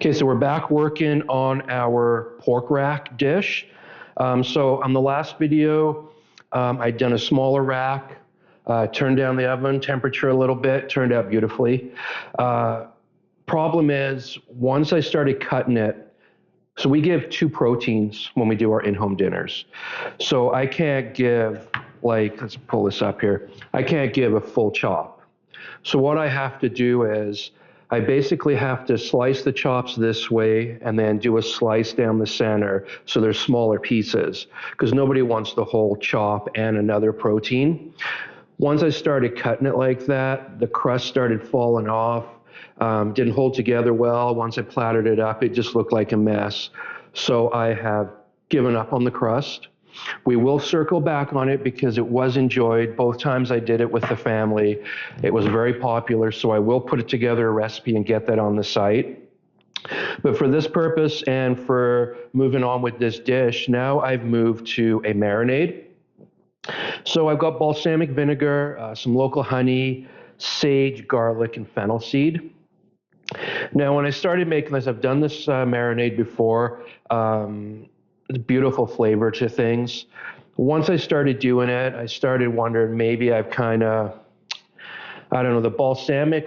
Okay, so we're back working on our pork rack dish. So on the last video, I'd done a smaller rack, turned down the oven temperature a little bit, turned out beautifully. Problem is, once I started cutting it, so we give 2 proteins when we do our in-home dinners. So I can't give, like, let's pull this up here. I can't give a full chop. So what I have to do is I basically have to slice the chops this way and then do a slice down the center so they're smaller pieces, because nobody wants the whole chop and another protein. Once I started cutting it like that, the crust started falling off, didn't hold together well. Once I plattered it up, it just looked like a mess. So I have given up on the crust. We will circle back on it because it was enjoyed. Both times I did it with the family. It was very popular, so I will put it together a recipe and get that on the site. But for this purpose and for moving on with this dish, now I've moved to a marinade. So I've got balsamic vinegar, some local honey, sage, garlic, and fennel seed. Now, when I started making this, I've done this marinade before. Beautiful flavor to things. Once I started doing it, I started wondering maybe I've kind of, I don't know, the balsamic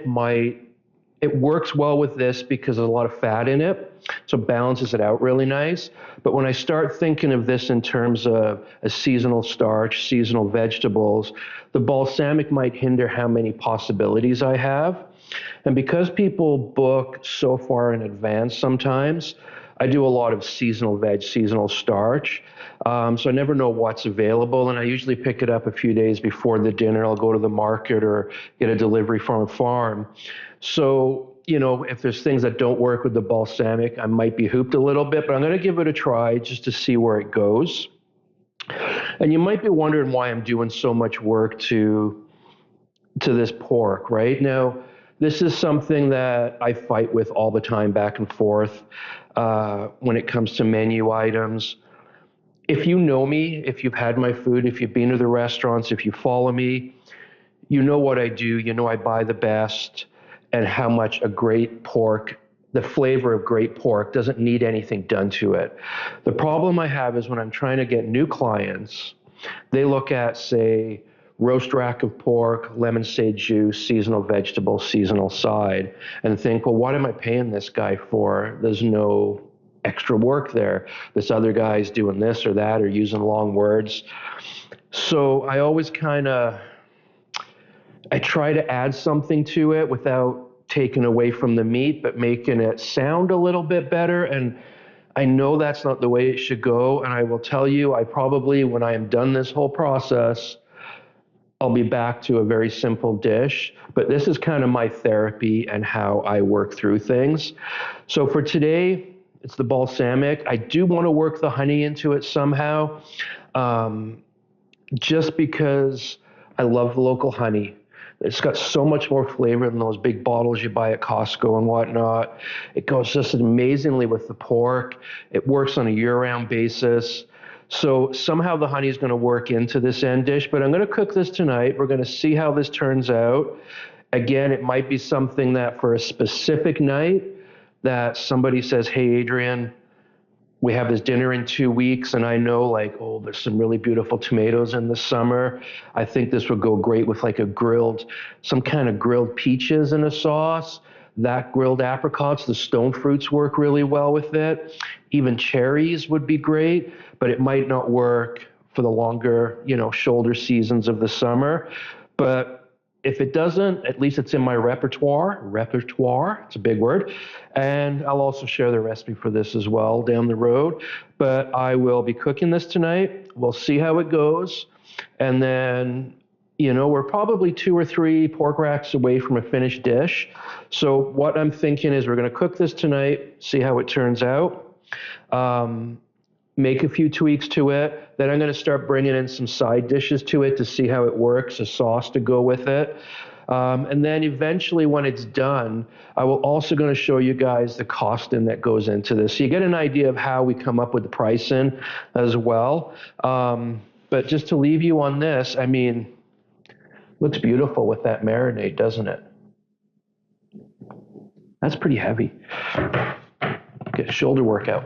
it works well with this because there's a lot of fat in it, so it balances it out really nice. But when I start thinking of this in terms of a seasonal starch, seasonal vegetables, the balsamic might hinder how many possibilities I have. And because people book so far in advance sometimes, I do a lot of seasonal veg, seasonal starch. So I never know what's available, and I usually pick it up a few days before the dinner. I'll go to the market or get a delivery from a farm. So, if there's things that don't work with the balsamic, I might be hooped a little bit, but I'm going to give it a try just to see where it goes. And you might be wondering why I'm doing so much work to this pork, right? Now, this is something that I fight with all the time, back and forth, when it comes to menu items. If you know me, if you've had my food, if you've been to the restaurants, if you follow me, you know what I do. You know I buy the best, and how much a great pork, the flavor of great pork, doesn't need anything done to it. The problem I have is when I'm trying to get new clients, they look at, say, roast rack of pork, lemon sage juice, seasonal vegetables, seasonal side, and think, well, what am I paying this guy for? There's no extra work there. This other guy's doing this or that or using long words. So I always I try to add something to it without taking away from the meat, but making it sound a little bit better. And I know that's not the way it should go. And I will tell you, I probably, when I am done this whole process, I'll be back to a very simple dish, but this is kind of my therapy and how I work through things. So for today, it's the balsamic. I do want to work the honey into it somehow, just because I love the local honey. It's got so much more flavor than those big bottles you buy at Costco and whatnot. It goes just amazingly with the pork. It works on a year-round basis. So somehow the honey is going to work into this end dish, but I'm going to cook this tonight. We're going to see how this turns out. Again, it might be something that for a specific night that somebody says, hey, Adrian, we have this dinner in 2 weeks, and I know, like, oh, there's some really beautiful tomatoes in the summer. I think this would go great with like some kind of grilled peaches in a sauce. That grilled apricots, the stone fruits work really well with it. Even cherries would be great, but it might not work for the longer, shoulder seasons of the summer. But if it doesn't, at least it's in my repertoire. Repertoire, it's a big word. And I'll also share the recipe for this as well down the road. But I will be cooking this tonight. We'll see how it goes. And then, we're probably 2 or 3 pork racks away from a finished dish. So what I'm thinking is we're going to cook this tonight, see how it turns out. Make a few tweaks to it. Then I'm going to start bringing in some side dishes to it to see how it works, a sauce to go with it. And then eventually when it's done, I will also going to show you guys the costing that goes into this. So you get an idea of how we come up with the pricing as well. But just to leave you on this, looks beautiful with that marinade, doesn't it? That's pretty heavy. get a shoulder workout.